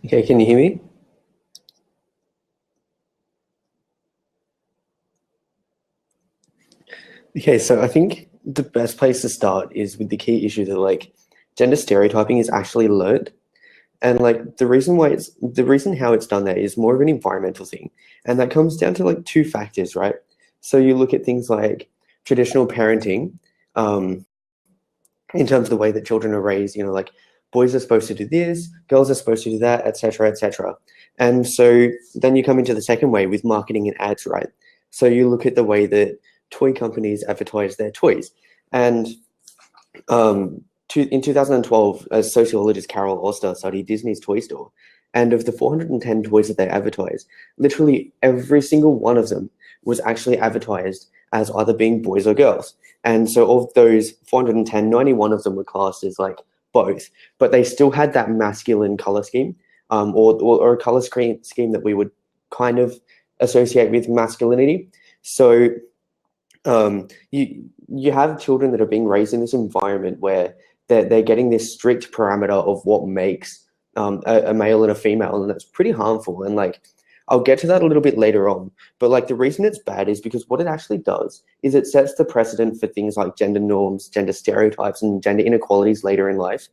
Okay, can you hear me? Okay, so I think the best place to start is with the key issue that gender stereotyping is actually learned. And the reason how it's done that is more of an environmental thing. And that comes down to like two factors, right? So you look at things like traditional parenting, um, in terms of the way that children are raised, like boys are supposed to do this, girls are supposed to do that, etc., etc. And so then you come into the second way with marketing and ads, right? So you look at the way that toy companies advertise their toys. And in 2012, a sociologist Carol Oster studied Disney's toy store. And of the 410 toys that they advertised, literally every single one of them was actually advertised as either being boys or girls. And so of those 410, 91 of them were classed as like both, but they still had that masculine color scheme, or a color scheme that we would kind of associate with masculinity. So you have children that are being raised in this environment where they're getting this strict parameter of what makes a male and a female, and that's pretty harmful. And like I'll get to that a little bit later on, but like the reason it's bad is because what it actually does is it sets the precedent for things like gender norms, gender stereotypes, and gender inequalities later in life.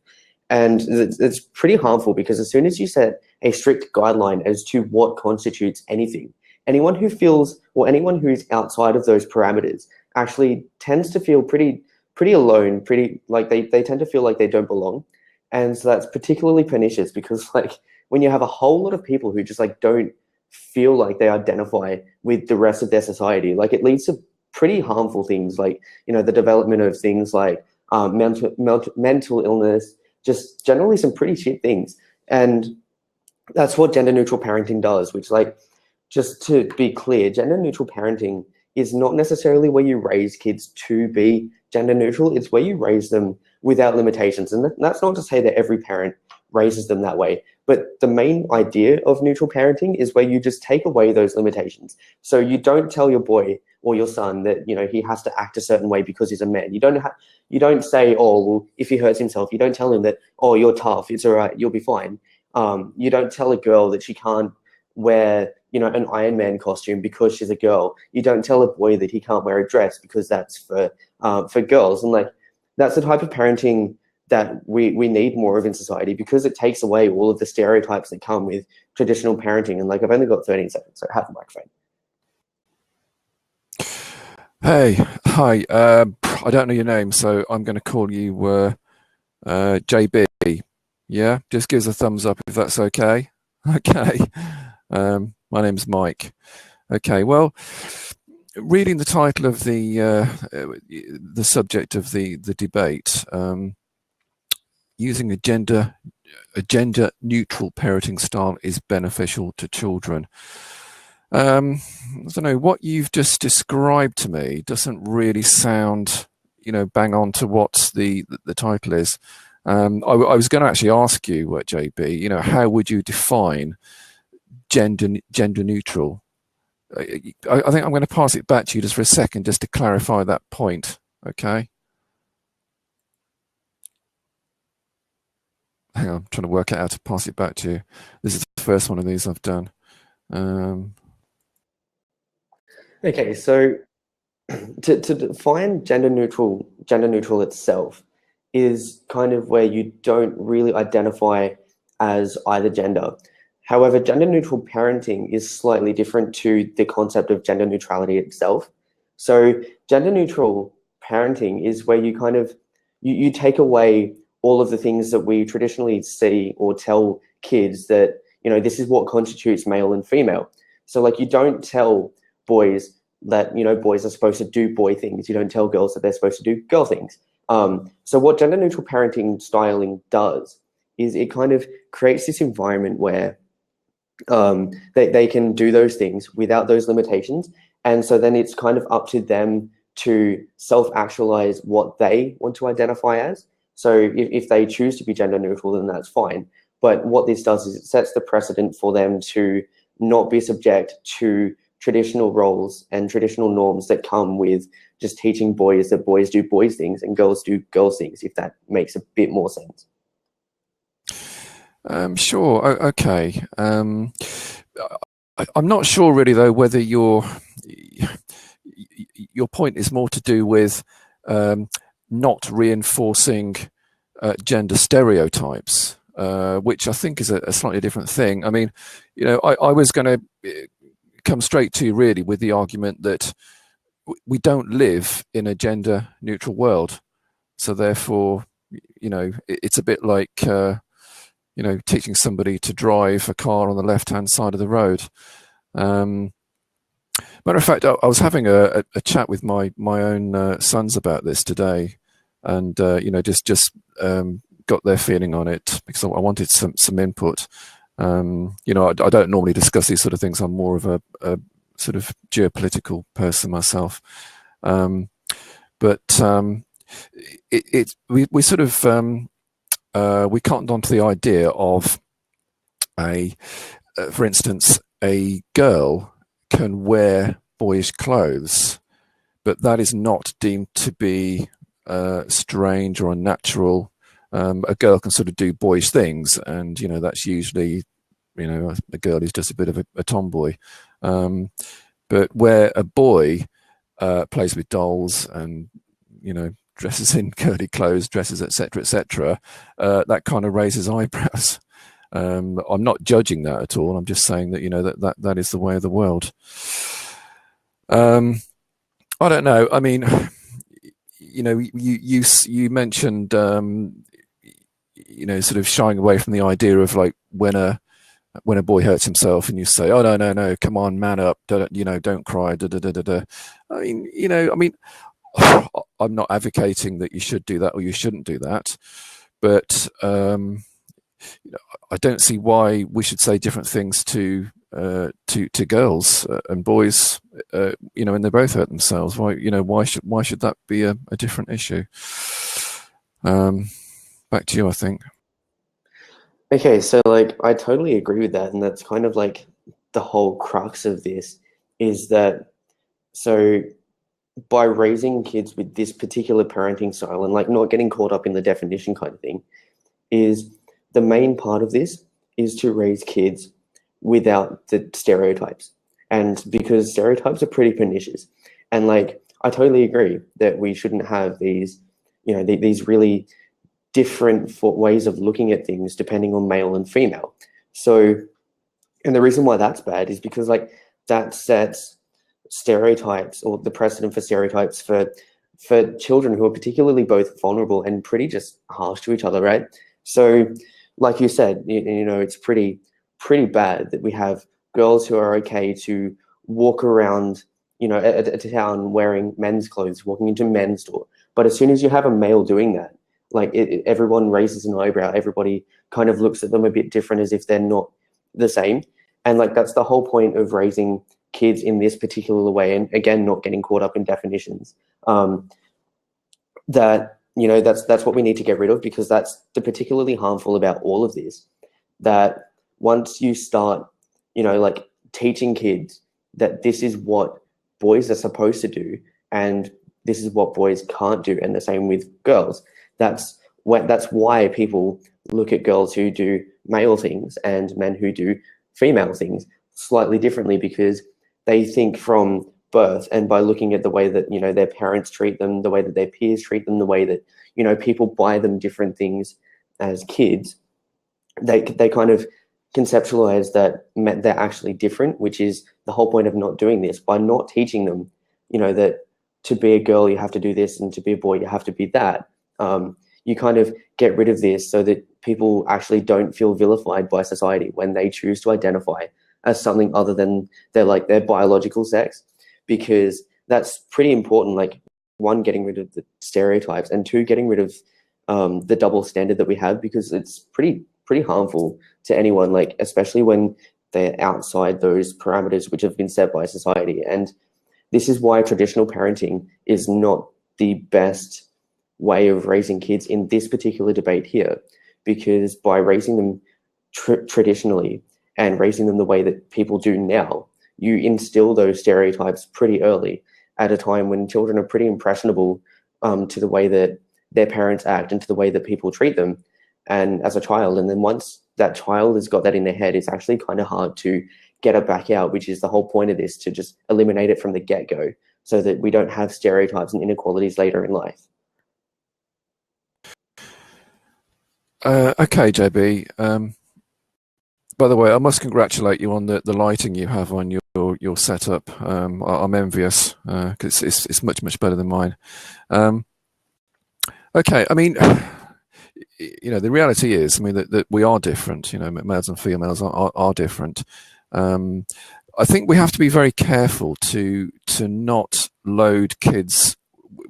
And it's pretty harmful because as soon as you set a strict guideline as to what constitutes anything, anyone who feels, or anyone who's outside of those parameters actually tends to feel pretty alone, pretty like they tend to feel like they don't belong. And so that's particularly pernicious because like when you have a whole lot of people who just like don't feel like they identify with the rest of their society, like it leads to pretty harmful things, like the development of things like mental illness, just generally some pretty shit things. And that's what gender neutral parenting does, which like, just to be clear, gender neutral parenting is not necessarily where you raise kids to be gender neutral. It's where you raise them without limitations. And that's not to say that every parent raises them that way. But the main idea of neutral parenting is where you just take away those limitations. So you don't tell your boy or your son that he has to act a certain way because he's a man. You don't say, oh well, if he hurts himself, you don't tell him that, oh, you're tough, it's all right, you'll be fine. You don't tell a girl that she can't wear an Iron Man costume because she's a girl. You don't tell a boy that he can't wear a dress because that's for girls. And like that's the type of parenting that we need more of in society, because it takes away all of the stereotypes that come with traditional parenting. And like I've only got 13 seconds, so have the microphone. Hey, hi. I don't know your name, so I'm going to call you JB. Yeah, just give us a thumbs up if that's okay. Okay. My name's Mike. Okay. Well, reading the title of the subject of the debate, using a gender neutral parenting style is beneficial to children. I don't know, what you've just described to me doesn't really sound, bang on to what the title is. I was going to actually ask you, JB, how would you define gender neutral? I think I'm going to pass it back to you just for a second, just to clarify that point. Okay. Hang on, I'm trying to work out how to pass it back to you. This is the first one of these I've done. Okay, so to define gender neutral itself is kind of where you don't really identify as either gender. However, gender neutral parenting is slightly different to the concept of gender neutrality itself. So gender neutral parenting is where you kind of, you take away all of the things that we traditionally see or tell kids that, this is what constitutes male and female. So like you don't tell boys that, boys are supposed to do boy things. You don't tell girls that they're supposed to do girl things. So what gender neutral parenting styling does is it kind of creates this environment where they can do those things without those limitations. And so then it's kind of up to them to self-actualize what they want to identify as. So if they choose to be gender neutral, then that's fine. But what this does is it sets the precedent for them to not be subject to traditional roles and traditional norms that come with just teaching boys that boys do boys things and girls do girls things, if that makes a bit more sense. Sure. Okay. I'm not sure really though whether your point is more to do with not reinforcing gender stereotypes, which I think is a slightly different thing. I mean, I was going to come straight to you really with the argument that we don't live in a gender neutral world, so therefore, it's a bit like teaching somebody to drive a car on the left-hand side of the road. Matter of fact, I was having a chat with my own sons about this today, and just got their feeling on it because I wanted some input. I don't normally discuss these sort of things. I'm more of a sort of geopolitical person myself, but we sort of we cottoned onto the idea of for instance, a girl can wear boyish clothes, but that is not deemed to be strange or unnatural. A girl can sort of do boyish things, and that's usually a girl who's just a bit of a tomboy. But where a boy plays with dolls and dresses in curly clothes, dresses, etc., that kind of raises eyebrows. I'm not judging that at all. I'm just saying that that is the way of the world. I don't know. I mean, you mentioned sort of shying away from the idea of like when a boy hurts himself and you say, oh no, come on, man up, don't cry. I mean, I'm not advocating that you should do that or you shouldn't do that, but I don't see why we should say different things to girls and boys, when they both hurt themselves. Why should that be a different issue? Back to you, I think. Okay, so like I totally agree with that, and that's kind of like the whole crux of this is that so by raising kids with this particular parenting style and like not getting caught up in the definition kind of thing, is the main part of this is to raise kids without the stereotypes. And because stereotypes are pretty pernicious, and like I totally agree that we shouldn't have these, these really different ways of looking at things depending on male and female. So, and the reason why that's bad is because like that sets stereotypes or the precedent for stereotypes for children who are particularly both vulnerable and pretty just harsh to each other, right? So, like you said, it's pretty bad that we have girls who are okay to walk around, at a town wearing men's clothes, walking into men's store. But as soon as you have a male doing that, like everyone raises an eyebrow. Everybody kind of looks at them a bit different as if they're not the same. And like that's the whole point of raising kids in this particular way. And again, not getting caught up in definitions. That's what we need to get rid of, because that's the particularly harmful about all of this. That once you start, like teaching kids that this is what boys are supposed to do and this is what boys can't do, and the same with girls. That's why people look at girls who do male things and men who do female things slightly differently, because they think from birth and by looking at the way that their parents treat them, the way that their peers treat them, the way that people buy them different things as kids, they kind of conceptualize that they're actually different, which is the whole point of not doing this. By not teaching them that to be a girl you have to do this and to be a boy you have to be that, you kind of get rid of this so that people actually don't feel vilified by society when they choose to identify as something other than their biological sex, because that's pretty important. Like, one, getting rid of the stereotypes, and two, getting rid of the double standard that we have, because it's pretty harmful to anyone, like especially when they're outside those parameters which have been set by society. And this is why traditional parenting is not the best way of raising kids in this particular debate here, because by raising them traditionally and raising them the way that people do now, you instill those stereotypes pretty early at a time when children are pretty impressionable to the way that their parents act and to the way that people treat them, and as a child. And then once that child has got that in their head, it's actually kind of hard to get it back out, which is the whole point of this, to just eliminate it from the get-go so that we don't have stereotypes and inequalities later in life. Okay, JB. By the way, I must congratulate you on the lighting you have on your setup. I'm envious because it's much better than mine. Okay, I mean, the reality is, I mean, that we are different. Males and females are different. I think we have to be very careful to not load kids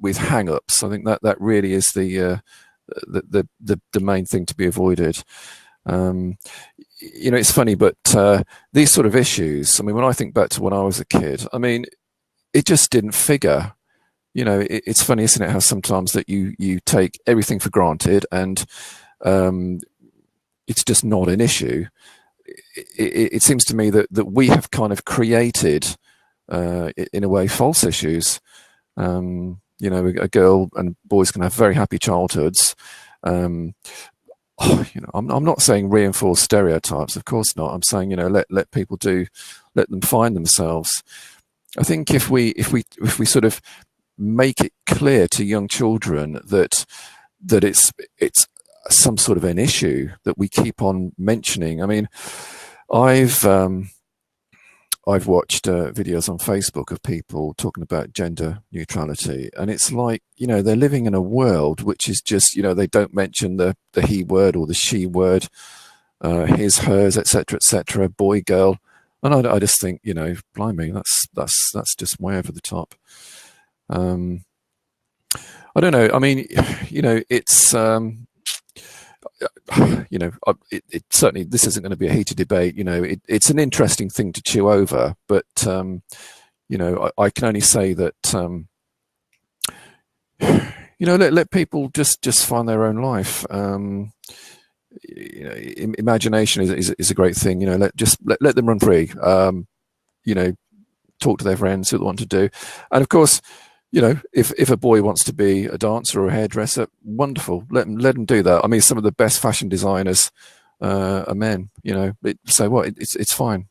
with hang-ups. I think that really is the main thing to be avoided. It's funny, but these sort of issues, I mean, when I think back to when I was a kid, I mean, it just didn't figure. It's funny, isn't it, how sometimes that you take everything for granted and it's just not an issue. It seems to me that we have kind of created, in a way, false issues. A girl and boys can have very happy childhoods. I'm not saying reinforce stereotypes, of course not. I'm saying, let people let them find themselves. I think if we sort of make it clear to young children that it's some sort of an issue that we keep on mentioning. I mean, I've watched videos on Facebook of people talking about gender neutrality, and it's like, they're living in a world which is just, they don't mention the he word or the she word, his, hers, etc., boy, girl, and I just think, blimey, that's just way over the top. I don't know. I mean, it's it certainly, this isn't going to be a heated debate. It's an interesting thing to chew over, but I can only say that let people just find their own life. Imagination is a great thing. Let them run free. Talk to their friends, see what they want to do, and of course, if a boy wants to be a dancer or a hairdresser, wonderful. Let them do that. I mean, some of the best fashion designers are men. So what? It's fine.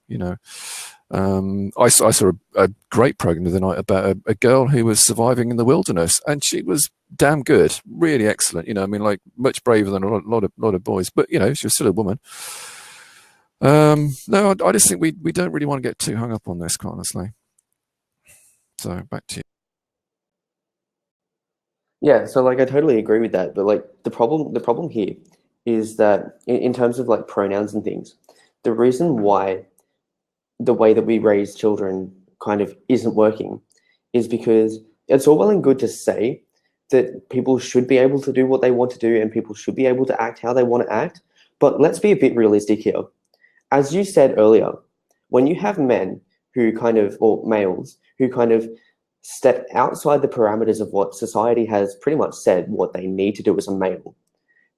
I saw a great program the other night about a girl who was surviving in the wilderness, and she was damn good, really excellent. I mean, like much braver than a lot of boys, but she was still a woman. No, I just think we don't really want to get too hung up on this, quite honestly. So back to you. Yeah, so like I totally agree with that, but like the problem here is that in terms of like pronouns and things, the reason why the way that we raise children kind of isn't working is because it's all well and good to say that people should be able to do what they want to do and people should be able to act how they want to act, but let's be a bit realistic here. As you said earlier, when you have men who kind of, or males, who kind of step outside the parameters of what society has pretty much said what they need to do as a male,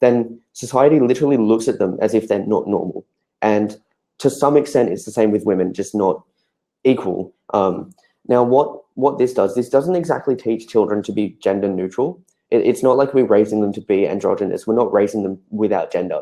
then society literally looks at them as if they're not normal. And to some extent, it's the same with women, just not equal. Now, what this doesn't exactly teach children to be gender neutral. It's not like we're raising them to be androgynous. We're not raising them without gender.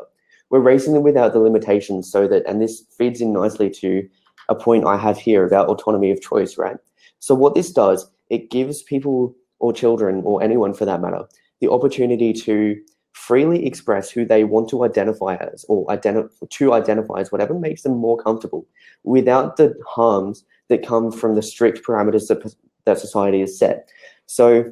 We're raising them without the limitations so that, and this feeds in nicely to a point I have here about autonomy of choice, right? So what this does, it gives people or children or anyone for that matter, the opportunity to freely express who they want to identify as or identify as whatever makes them more comfortable without the harms that come from the strict parameters that society has set. So,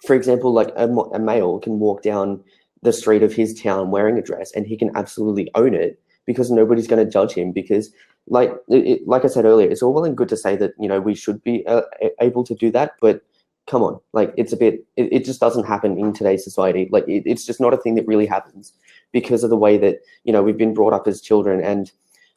for example, like a male can walk down the street of his town wearing a dress and he can absolutely own it because nobody's going to judge him because like I said earlier, it's all well and good to say that, we should be able to do that, but come on, like it's a bit, it just doesn't happen in today's society. Like it's just not a thing that really happens because of the way that, we've been brought up as children. And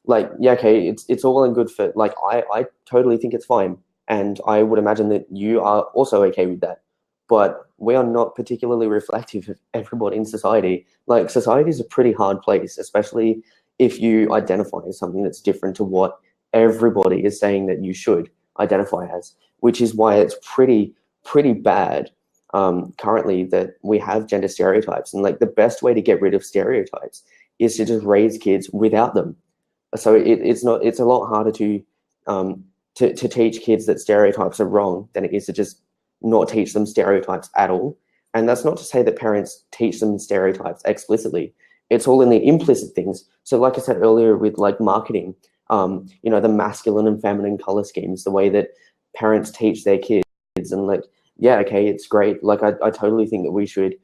like, yeah, okay, it's all well and good for, like, I totally think it's fine. And I would imagine that you are also okay with that. But we are not particularly reflective of everybody in society. Like society is a pretty hard place, especially if you identify as something that's different to what everybody is saying that you should identify as, which is why it's pretty bad currently that we have gender stereotypes. And like the best way to get rid of stereotypes is to just raise kids without them. So it's a lot harder to teach kids that stereotypes are wrong than it is to just not teach them stereotypes at all. And that's not to say that parents teach them stereotypes explicitly. It's all in the implicit things. So like I said earlier with like marketing, you know, the masculine and feminine color schemes, the way that parents teach their kids, and like, yeah, okay, it's great. Like I totally think that we should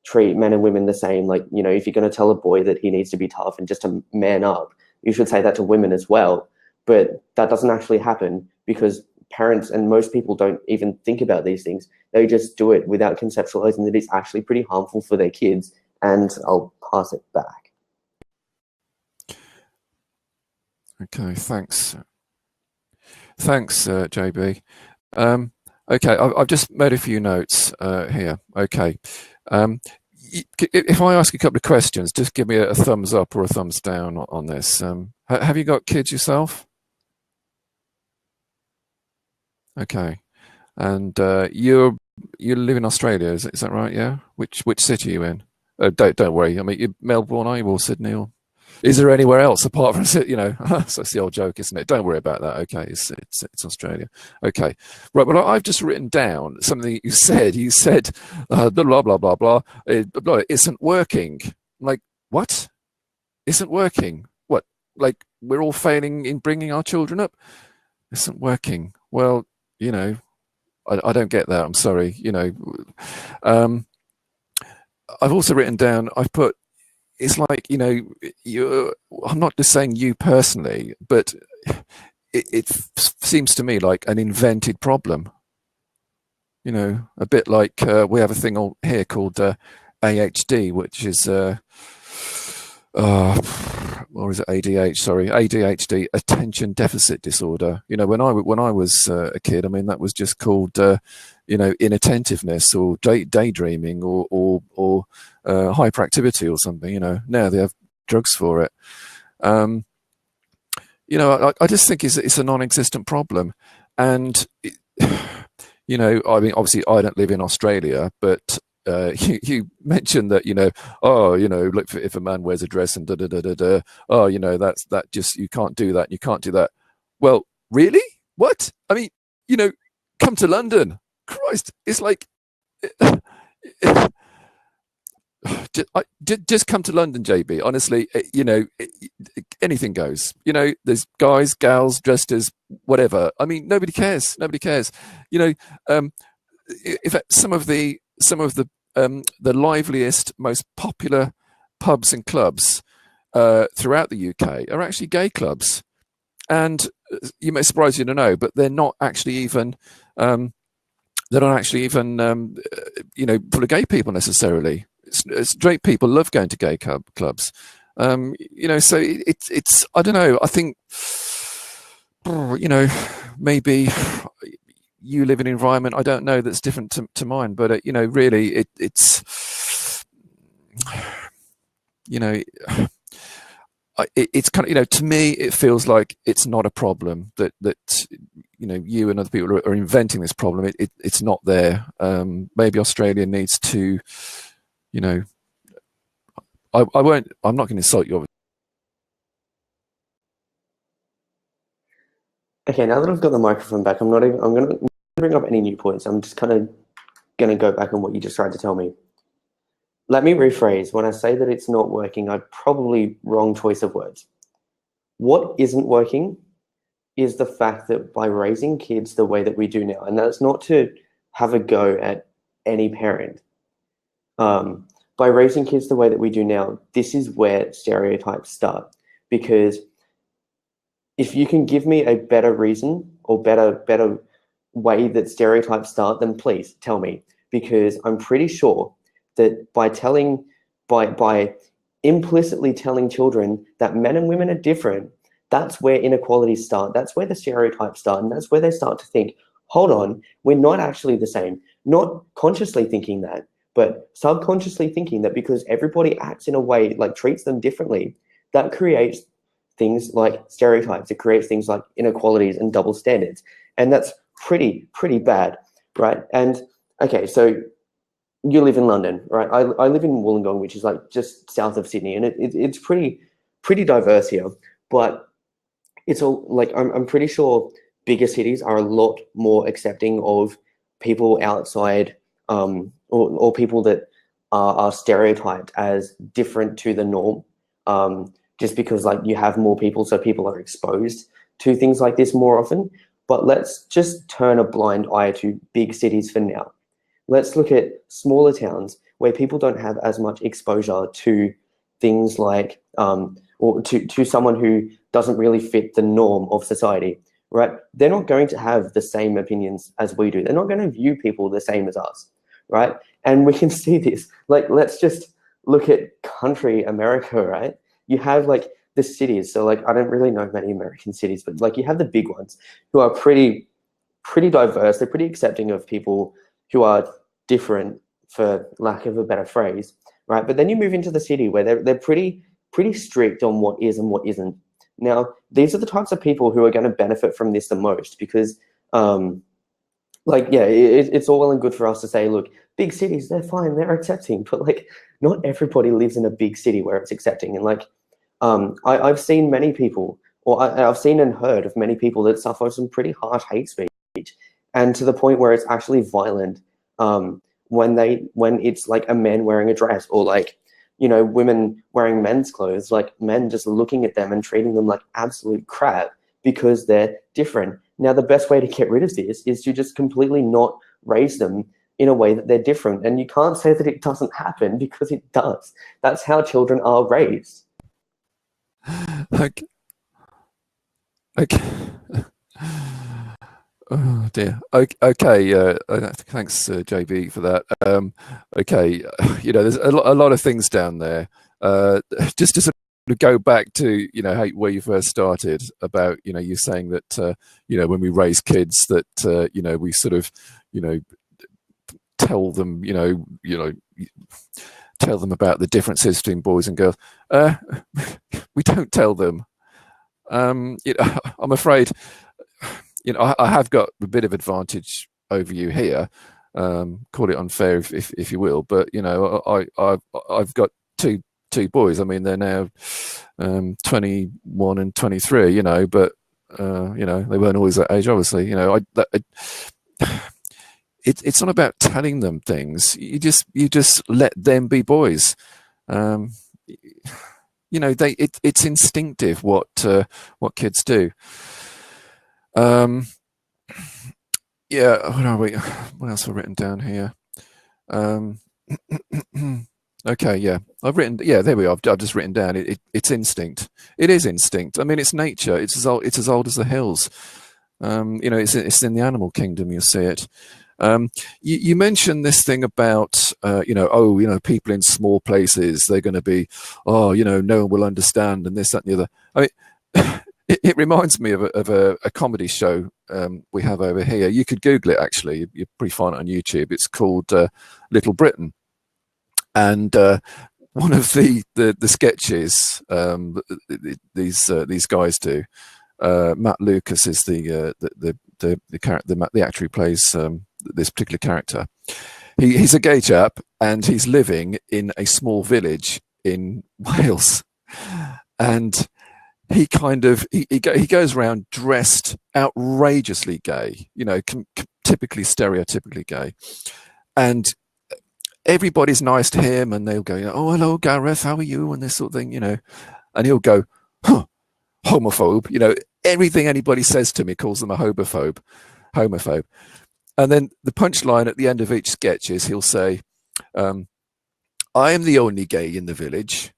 treat men and women the same. Like, you know, if you're going to tell a boy that he needs to be tough and just to man up, you should say that to women as well. But that doesn't actually happen because parents and most people don't even think about these things. They just do it without conceptualizing that it's actually pretty harmful for their kids. And I'll pass it back. Okay, thanks. Thanks, JB. Okay, I've just made a few notes here. Okay. If I ask a couple of questions, just give me a thumbs up or a thumbs down on this. Have you got kids yourself? Okay. And you live in Australia, is that right? Yeah. Which city are you in? Don't worry. I mean, you're Melbourne, are you, or Sydney, or is there anywhere else apart from, you know? So it's the old joke, isn't it? Don't worry about that. Okay, it's Australia. Okay, right. Well, I've just written down something you said. You said blah blah blah blah blah. It isn't working. Like what? Isn't working? What? Like we're all failing in bringing our children up? Isn't working. Well, you know, I don't get that. I'm sorry. You know, I've also written down. I've put. It's like, you know, I'm not just saying you personally, but it seems to me like an invented problem. You know, a bit like we have a thing here called AHD, which is, or is it ADH? Sorry, ADHD, attention deficit disorder. You know, when I was a kid, I mean, that was just called, you know, inattentiveness or daydreaming or hyperactivity or something. You know, now they have drugs for it. You know, I just think it's a non-existent problem, and you know, I mean, obviously, I don't live in Australia, but you mentioned that, you know, oh, you know, look, if a man wears a dress and da da da da da, oh, you know, that just, you can't do that, you can't do that. Well, really? What? I mean, you know, come to London. Christ, it's like. Just come to London, JB. Honestly, you know, anything goes. You know, there's guys, gals, dressed as whatever. I mean, nobody cares. Nobody cares. You know, if some of the liveliest, most popular pubs and clubs throughout the UK are actually gay clubs, and you may surprise you to know, but they're not actually even. They're not actually even, you know, full of gay people necessarily. Straight people love going to gay clubs, you know. So it's I don't know. I think, you know, maybe you live in an environment, I don't know, that's different to mine, but you know, really, it's you know, it's kind of, you know, to me, it feels like it's not a problem that you know, you and other people are inventing this problem. It's not there. Maybe Australia needs to. You know, I'm not going to insult you. Okay, now that I've got the microphone back, I'm going to bring up any new points. I'm just kind of going to go back on what you just tried to tell me. Let me rephrase. When I say that it's not working, I'm probably wrong choice of words. What isn't working is the fact that by raising kids the way that we do now, and that's not to have a go at any parent, by raising kids the way that we do now, this is where stereotypes start. Because if you can give me a better reason or better way that stereotypes start, then please tell me. Because I'm pretty sure that by implicitly telling children that men and women are different, that's where inequalities start. That's where the stereotypes start. And that's where they start to think, hold on, we're not actually the same. Not consciously thinking that, but subconsciously thinking that because everybody acts in a way, like treats them differently, that creates things like stereotypes. It creates things like inequalities and double standards. And that's pretty bad, right? And okay, so you live in London, right? I live in Wollongong, which is like just south of Sydney, and it's pretty diverse here. But it's all like I'm pretty sure bigger cities are a lot more accepting of people outside, or people that are stereotyped as different to the norm, just because like you have more people, so people are exposed to things like this more often. But let's just turn a blind eye to big cities for now. Let's look at smaller towns where people don't have as much exposure to things like, or to someone who doesn't really fit the norm of society, right? They're not going to have the same opinions as we do. They're not going to view people the same as us, right? And we can see this. Like, let's just look at country America, right? You have like the cities. So like, I don't really know many American cities, but like you have the big ones who are pretty diverse. They're pretty accepting of people who are different, for lack of a better phrase, right? But then you move into the city where they're pretty strict on what is and what isn't. Now, these are the types of people who are going to benefit from this the most because, like, yeah, it's all well and good for us to say, look, big cities, they're fine, they're accepting, but like, not everybody lives in a big city where it's accepting. And like, I've seen many people, or I've seen and heard of many people that suffer some pretty harsh hate speech, and to the point where it's actually violent, when it's like a man wearing a dress, or like, women wearing men's clothes, like men just looking at them and treating them like absolute crap because they're different. Now, the best way to get rid of this is to just completely not raise them in a way that they're different. And you can't say that it doesn't happen, because it does. That's how children are raised. Okay. Okay. Oh dear. Okay. Thanks, JB, for that. Okay. There's a lot of things down there. Just to sort of go back to where you first started about you saying that when we raise kids that we sort of tell them tell them about the differences between boys and girls. We don't tell them. I'm afraid. I have got a bit of advantage over you here. Call it unfair if you will, but I've got two boys. I mean, they're now 21 and 23. But they weren't always that age, obviously. It's not about telling them things. You just let them be boys. It's instinctive what kids do. Yeah, what are we? What else have I written down here? Okay, yeah, I've written. Yeah, there we are. I've just written down. It's instinct. It is instinct. I mean, it's nature. It's as old. It's as old as the hills. It's in the animal kingdom. You see it. You mentioned this thing about people in small places, they're going to be, no one will understand, and this, that, and the other. I mean, it reminds me of a comedy show we have over here. You could Google it, actually. You'll probably find it on YouTube. It's called Little Britain. And one of the sketches these guys do. Matt Lucas is the actor who plays this particular character. He's a gay chap, and he's living in a small village in Wales, and he goes around dressed outrageously gay, typically stereotypically gay, and everybody's nice to him, and they'll go, "Oh, hello, Gareth, how are you?" and this sort of thing, and he'll go, "Huh, homophobe," everything anybody says to me calls them a homophobe. And then the punchline at the end of each sketch is he'll say, "I am the only gay in the village."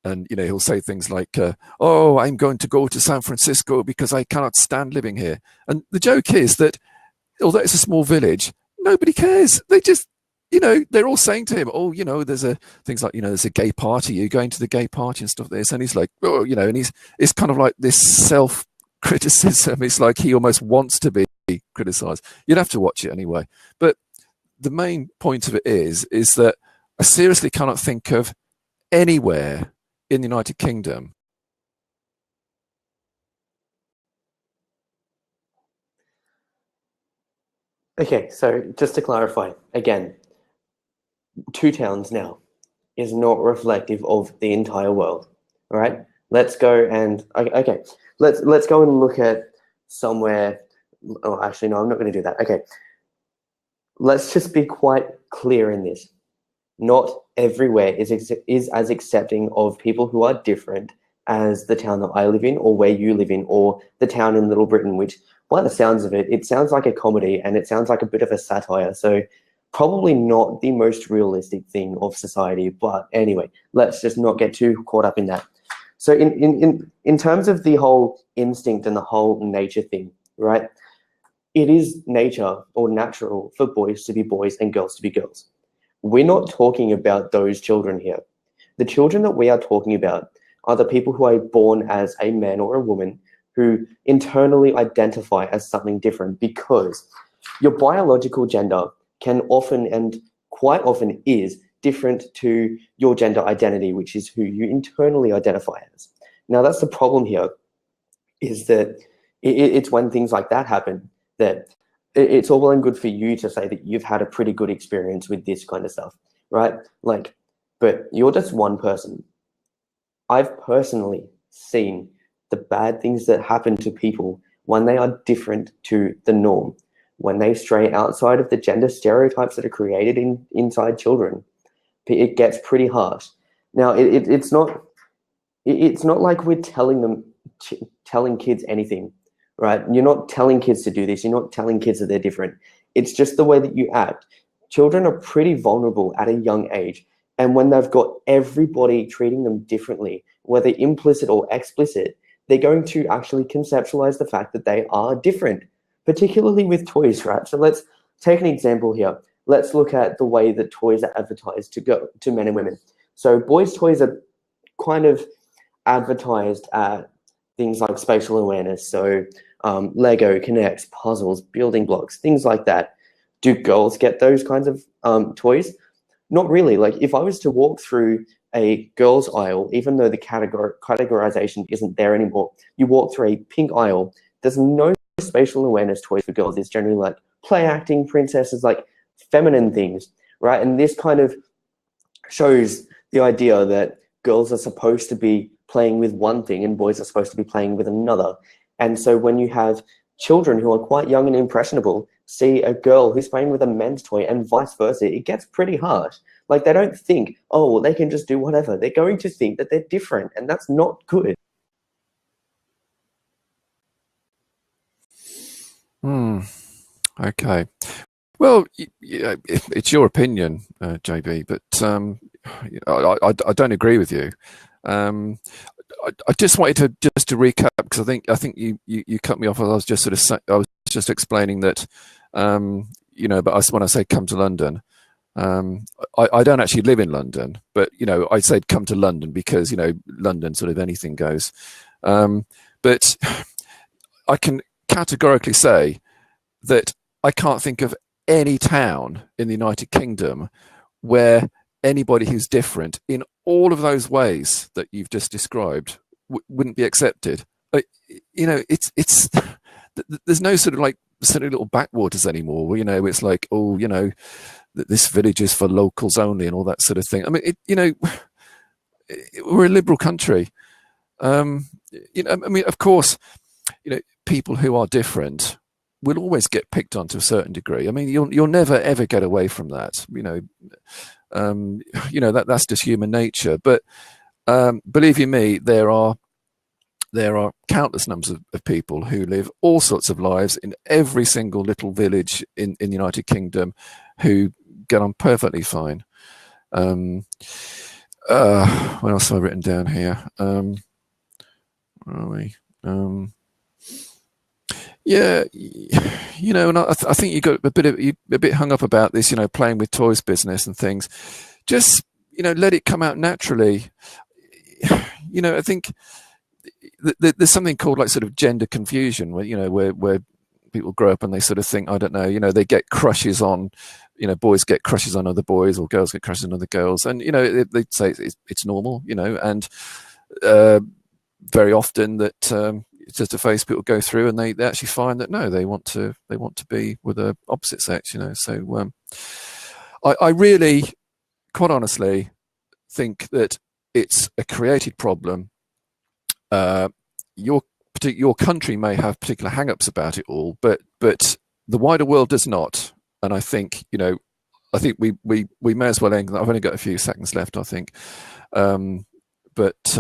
And, he'll say things like, "Oh, I'm going to go to San Francisco because I cannot stand living here." And the joke is that, although it's a small village, nobody cares. They just, they're all saying to him, "Oh, there's things like, there's a gay party. You're going to the gay party and stuff like this." And he's like, "Oh, and it's kind of like this self-criticism. It's like he almost wants to be criticized. You'd have to watch it anyway. But the main point of it is that I seriously cannot think of anywhere in the United Kingdom. Okay, so just to clarify again, two towns now is not reflective of the entire world. All right, let's go and okay, let's go and look at somewhere. Oh, actually, no, I'm not going to do that. Okay, let's just be quite clear in this. Not everywhere is as accepting of people who are different as the town that I live in, or where you live in, or the town in Little Britain, which, by the sounds of it, it sounds like a comedy and it sounds like a bit of a satire. So probably not the most realistic thing of society. But anyway, let's just not get too caught up in that. So in terms of the whole instinct and the whole nature thing, right? It is nature or natural for boys to be boys and girls to be girls. We're not talking about those children here. The children that we are talking about are the people who are born as a man or a woman who internally identify as something different, because your biological gender can often and quite often is different to your gender identity, which is who you internally identify as. Now, that's the problem here, is that it's when things like that happen that it's all well and good for you to say that you've had a pretty good experience with this kind of stuff, right? Like, but you're just one person. I've personally seen the bad things that happen to people when they are different to the norm, when they stray outside of the gender stereotypes that are created inside children. It gets pretty harsh. Now, it's not like we're telling kids anything, right? You're not telling kids to do this. You're not telling kids that they're different. It's just the way that you act. Children are pretty vulnerable at a young age. And when they've got everybody treating them differently, whether implicit or explicit, they're going to actually conceptualize the fact that they are different, particularly with toys, right? So let's take an example here. Let's look at the way that toys are advertised to men and women. So boys' toys are kind of advertised at things like spatial awareness. So Lego, Connects, puzzles, building blocks, things like that. Do girls get those kinds of toys? Not really. Like, if I was to walk through a girls' aisle, even though the categorization isn't there anymore, you walk through a pink aisle, there's no spatial awareness toys for girls. It's generally like play acting princesses, like feminine things, right? And this kind of shows the idea that girls are supposed to be playing with one thing and boys are supposed to be playing with another. And so when you have children who are quite young and impressionable see a girl who's playing with a men's toy and vice versa, it gets pretty harsh. Like, they don't think, oh, well, they can just do whatever. They're going to think that they're different, and that's not good. Okay. Well, it's your opinion, JB, but I don't agree with you. I just wanted to recap, because I think you cut me off. I was just I was just explaining that but when I say come to London, I don't actually live in London, but I said come to London because London, sort of anything goes. But I can categorically say that I can't think of any town in the United Kingdom where anybody who's different in all of those ways that you've just described wouldn't be accepted. It's there's no sort of like silly little backwaters anymore. It's like, this village is for locals only and all that sort of thing. I mean, we're a liberal country. Of course, people who are different will always get picked on to a certain degree. I mean, you'll never ever get away from that. That's just human nature. But believe you me, there are countless numbers of people who live all sorts of lives in every single little village in the United Kingdom who get on perfectly fine. What else have I written down here? Where are we? Yeah, and I think you got a bit hung up about this, playing with toys business and things. Just let it come out naturally. I think there's something called like sort of gender confusion, where people grow up and they sort of think, I don't know, they get crushes on, boys get crushes on other boys or girls get crushes on other girls, and they say it's normal, and very often that it's just a phase people go through, and they actually find that no, they want to be with the opposite sex, So I really quite honestly think that it's a created problem. Your country may have particular hang-ups about it all, but the wider world does not. And I think, I think we may as well end. I've only got a few seconds left, I think, but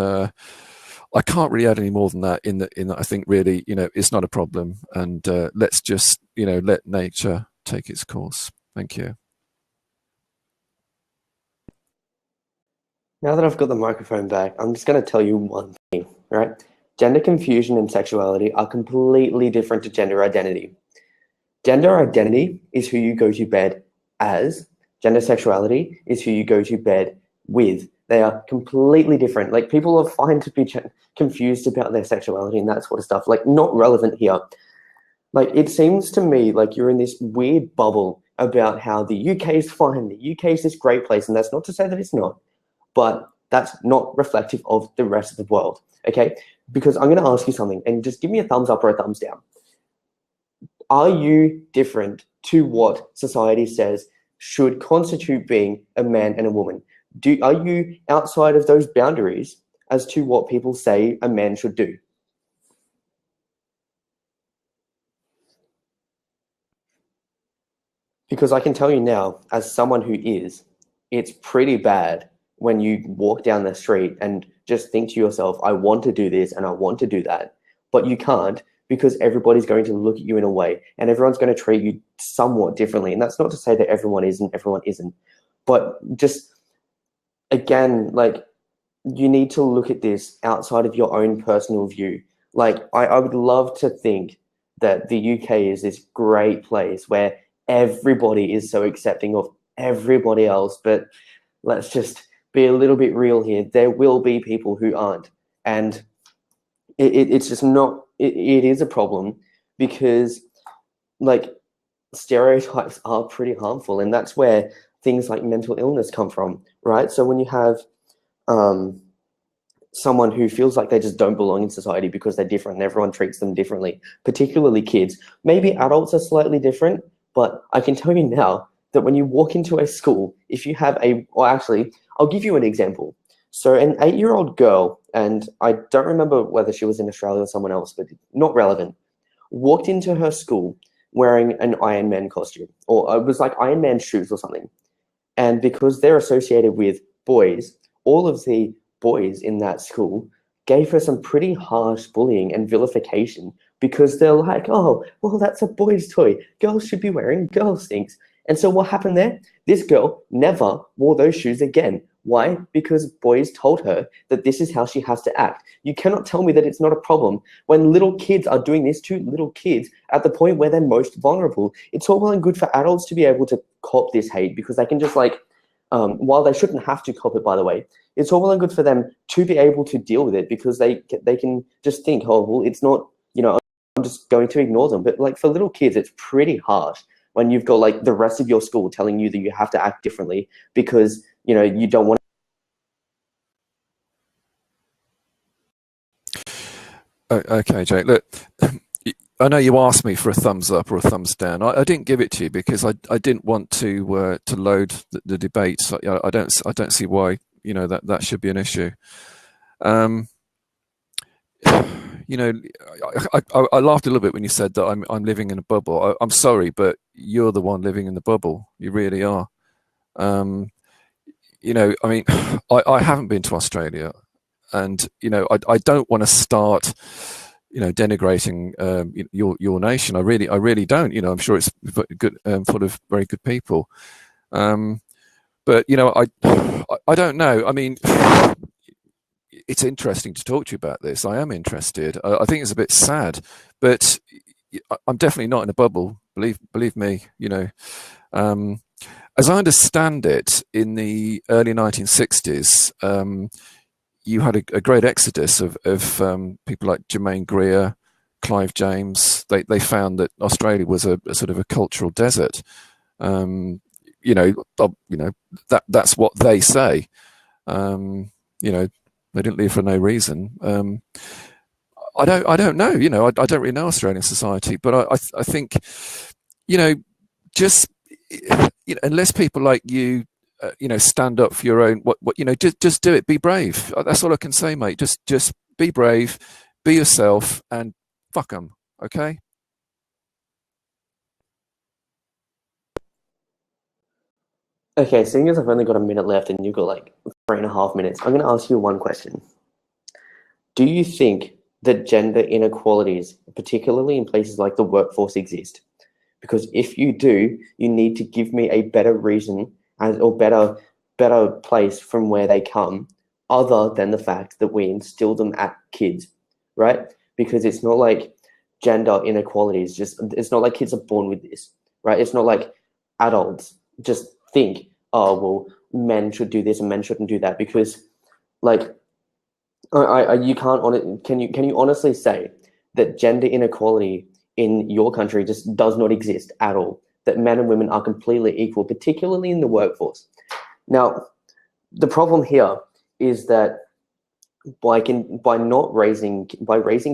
I can't really add any more than that. In that, I think really, it's not a problem, and let's just, let nature take its course. Thank you. Now that I've got the microphone back, I'm just going to tell you one thing, right? Gender confusion and sexuality are completely different to gender identity. Gender identity is who you go to bed as. Gender sexuality is who you go to bed with. They are completely different. Like, people are fine to be confused about their sexuality and that sort of stuff. Like, not relevant here. Like, it seems to me like you're in this weird bubble about how the UK is fine. The UK is this great place, and that's not to say that it's not, but that's not reflective of the rest of the world, okay? Because I'm going to ask you something, and just give me a thumbs up or a thumbs down. Are you different to what society says should constitute being a man and a woman? Are you outside of those boundaries as to what people say a man should do? Because I can tell you now, as someone who is, it's pretty bad when you walk down the street and just think to yourself, I want to do this and I want to do that, but you can't, because everybody's going to look at you in a way and everyone's going to treat you somewhat differently. And that's not to say that everyone isn't, but just, again, like, you need to look at this outside of your own personal view. Like, I would love to think that the UK is this great place where everybody is so accepting of everybody else, but let's just be a little bit real here. There will be people who aren't, and it's just not, it is a problem, because, like, stereotypes are pretty harmful, and that's where things like mental illness come from, right? So when you have someone who feels like they just don't belong in society because they're different and everyone treats them differently, particularly kids, maybe adults are slightly different, but I can tell you now that when you walk into a school, if you have actually, I'll give you an example. So an 8-year-old girl, and I don't remember whether she was in Australia or someone else, but not relevant, walked into her school wearing an Iron Man costume, or it was like Iron Man shoes or something. And because they're associated with boys, all of the boys in that school gave her some pretty harsh bullying and vilification, because they're like, oh, well, that's a boy's toy. Girls should be wearing girls' things. And so what happened there? This girl never wore those shoes again. Why? Because boys told her that this is how she has to act. You cannot tell me that it's not a problem when little kids are doing this to little kids at the point where they're most vulnerable. It's all well and good for adults to be able to cop this hate, because they can just, like, while they shouldn't have to cop it, by the way, it's all well and good for them to be able to deal with it, because they can just think, oh, well, it's not, I'm just going to ignore them. But, like, for little kids, it's pretty hard when you've got, like, the rest of your school telling you that you have to act differently because, you don't want. Okay, Jake, look, I know you asked me for a thumbs up or a thumbs down. I didn't give it to you because I didn't want to load the debate. So, I don't see why that should be an issue. I laughed a little bit when you said that I'm living in a bubble. I'm sorry, but you're the one living in the bubble. You really are. I mean, I haven't been to Australia, and I don't want to start denigrating your nation. I really don't. I'm sure it's good, full of very good people. But I don't know. I mean, it's interesting to talk to you about this. I am interested. I think it's a bit sad, but I'm definitely not in a bubble. Believe me. As I understand it, in the early 1960s, you had a great exodus of people like Germaine Greer, Clive James. They found that Australia was a sort of a cultural desert. That's what they say. They didn't leave for no reason. I don't know. I don't really know Australian society, but I think, just unless people like you stand up for your own. Just do it. Be brave. That's all I can say, mate. Just be brave, be yourself, and fuck them. Okay. Okay, seeing as I've only got a minute left and you've got like 3.5 minutes, I'm going to ask you one question. Do you think that gender inequalities, particularly in places like the workforce, exist? Because if you do, you need to give me a better reason or better place from where they come, other than the fact that we instill them at kids, right? Because it's not like gender inequalities, it's not like kids are born with this, right? It's not like adults just think, oh, well, men should do this and men shouldn't do that, because like you can't can you honestly say that gender inequality in your country just does not exist at all, that men and women are completely equal, particularly in the workforce? Now, the problem here is that by raising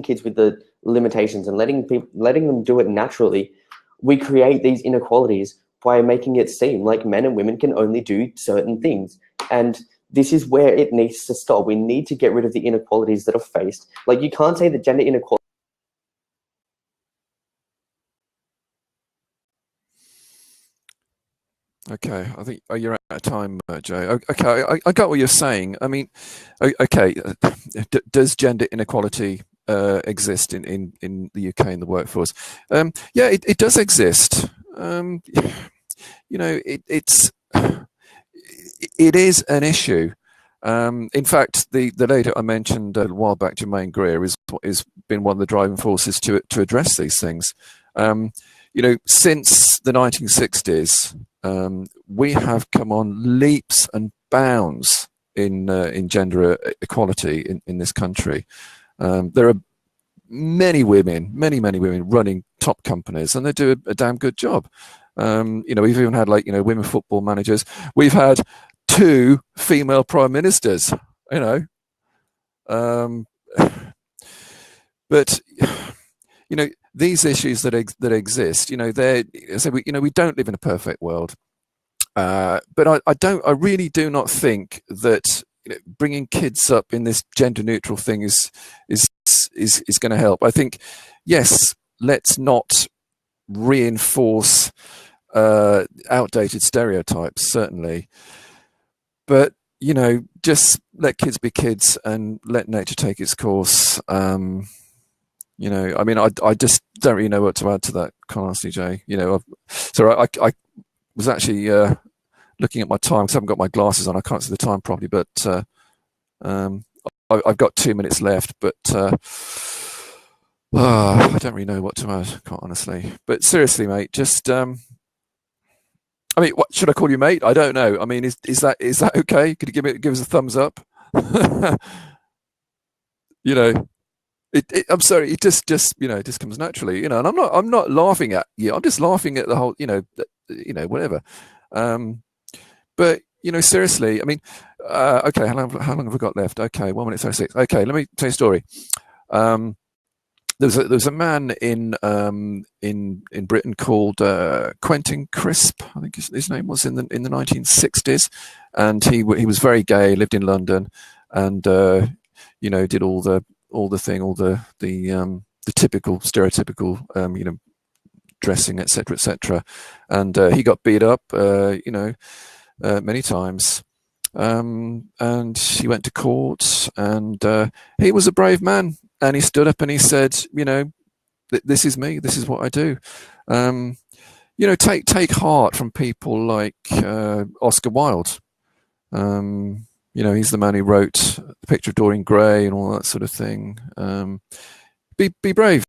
kids with the limitations and letting them do it naturally, we create these inequalities by making it seem like men and women can only do certain things. And this is where it needs to stop. We need to get rid of the inequalities that are faced. Like, you can't say that gender inequality. Okay, I think you're out of time, Jay. Okay, I got what you're saying. I mean, okay, does gender inequality exist in the UK in the workforce? Yeah, it does exist. It is an issue. In fact, the lady I mentioned a while back, Jermaine Greer, is been one of the driving forces to address these things. Since the 1960s, we have come on leaps and bounds in gender equality in this country. There are many women running top companies, and they do a damn good job. We've even had women football managers. We've had 2 female prime ministers. But these issues that exist, we don't live in a perfect world. But I really do not think that bringing kids up in this gender neutral thing is going to help. I think, yes, let's not reinforce outdated stereotypes, certainly, but just let kids be kids and let nature take its course. I just don't really know what to add to that, honestly, Jay. So I was actually looking at my time because I haven't got my glasses on. I can't see the time properly, but I've got 2 minutes left. But I don't really know what to add, quite honestly. But seriously, mate, just what should I call you, mate? I don't know. I mean, is that okay? Could you give us a thumbs up? I'm sorry. It just comes naturally, and I'm not laughing at you. I'm just laughing at the whole, whatever. But seriously, I mean, okay. How long have we got left? Okay, 1:36. Okay, let me tell you a story. There was a man in Britain called Quentin Crisp, I think his name was, in the 1960s, and he was very gay, lived in London, and did all the typical stereotypical dressing, etc., and he got beat up many times, and he went to court, and he was a brave man. And he stood up and he said, this is me. This is what I do. Take heart from people like Oscar Wilde. He's the man who wrote The Picture of Dorian Gray and all that sort of thing. Be brave.